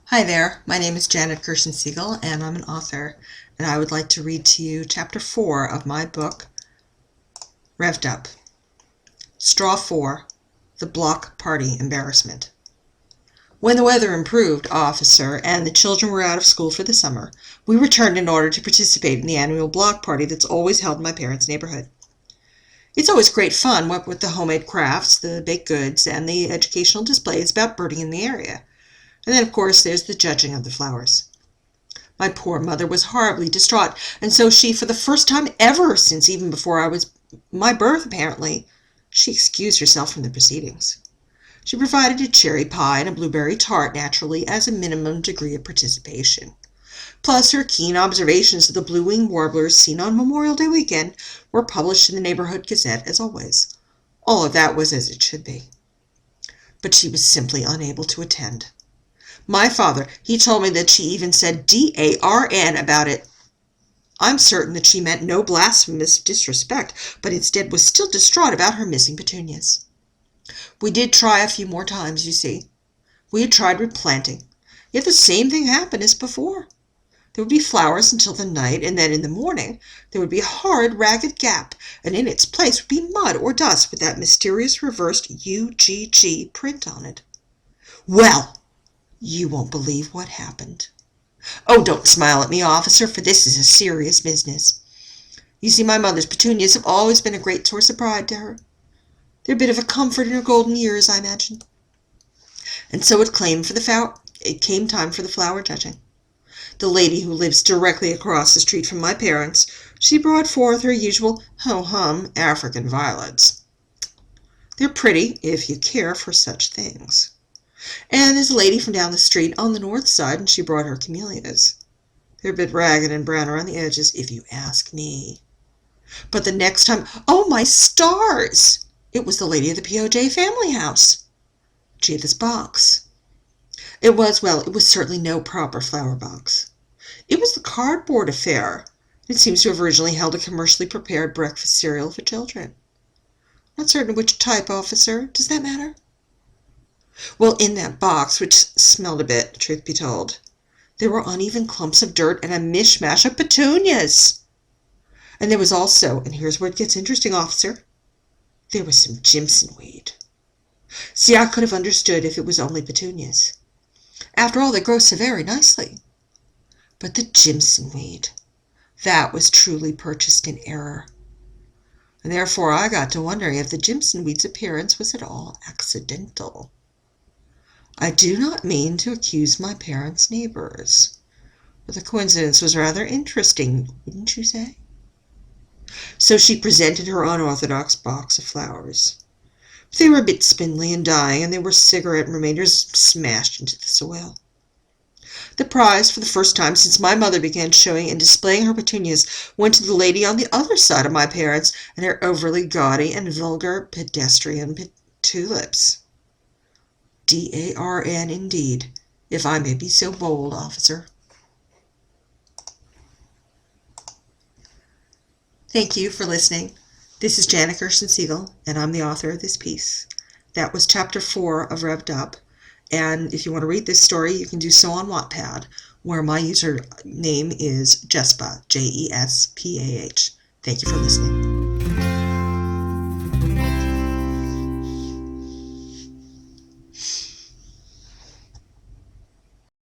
Hi there, my name is Janet Gershen-Siegel and I'm an author, and I would like to read to you Chapter 4 of my book, Revved Up. Straw 4, The Block Party Embarrassment. When the weather improved, officer, and the children were out of school for the summer, we returned in order to participate in the annual block party that's always held in my parents' neighborhood. It's always great fun, what with the homemade crafts, the baked goods, and the educational displays about birding in the area. And then, of course, there's the judging of the flowers. My poor mother was horribly distraught, and so she, for the first time ever since even before my birth apparently, she excused herself from the proceedings. She provided a cherry pie and a blueberry tart, naturally, as a minimum degree of participation. Plus, her keen observations of the blue-winged warblers seen on Memorial Day weekend were published in the Neighborhood Gazette, as always. All of that was as it should be. But she was simply unable to attend. My father, he told me that she even said D-A-R-N about it. I'm certain that she meant no blasphemous disrespect, but instead was still distraught about her missing petunias. We did try a few more times, you see. We had tried replanting, yet the same thing happened as before. There would be flowers until the night, and then in the morning there would be a horrid ragged gap, and in its place would be mud or dust with that mysterious reversed UGG print on it. Well! You won't believe what happened. Oh, don't smile at me, officer, for this is a serious business. You see, my mother's petunias have always been a great source of pride to her. They're a bit of a comfort in her golden years, I imagine. And so it came time for the flower judging. The lady who lives directly across the street from my parents, she brought forth her usual ho-hum African violets. They're pretty, if you care for such things. And there's a lady from down the street on the north side, and she brought her camellias. They're a bit ragged and brown around the edges, if you ask me. But the next time, oh my stars! It was the lady of the P.O.J. family house. She had this box. It was certainly no proper flower box. It was the cardboard affair. It seems to have originally held a commercially prepared breakfast cereal for children. Not certain which type, officer. Does that matter? Well, in that box, which smelled a bit, truth be told, there were uneven clumps of dirt and a mishmash of petunias. And there was also, and here's where it gets interesting, officer, there was some Jimson weed. See, I could have understood if it was only petunias. After all, they grow so very nicely. But the Jimson weed, that was truly purchased in error. And therefore I got to wondering if the Jimson weed's appearance was at all accidental. I do not mean to accuse my parents' neighbors, but the coincidence was rather interesting, wouldn't you say? So she presented her unorthodox box of flowers. They were a bit spindly and dying, and they were cigarette remainders smashed into the soil. The prize, for the first time since my mother began showing and displaying her petunias, went to the lady on the other side of my parents and her overly gaudy and vulgar pedestrian tulips. D-A-R-N indeed, if I may be so bold, officer. Thank you for listening. This is Janet Gershen-Siegel, and I'm the author of this piece. That was Chapter 4 of Revved Up, and if you want to read this story, you can do so on Wattpad, where my username is Jespah, Jespah. Thank you for listening.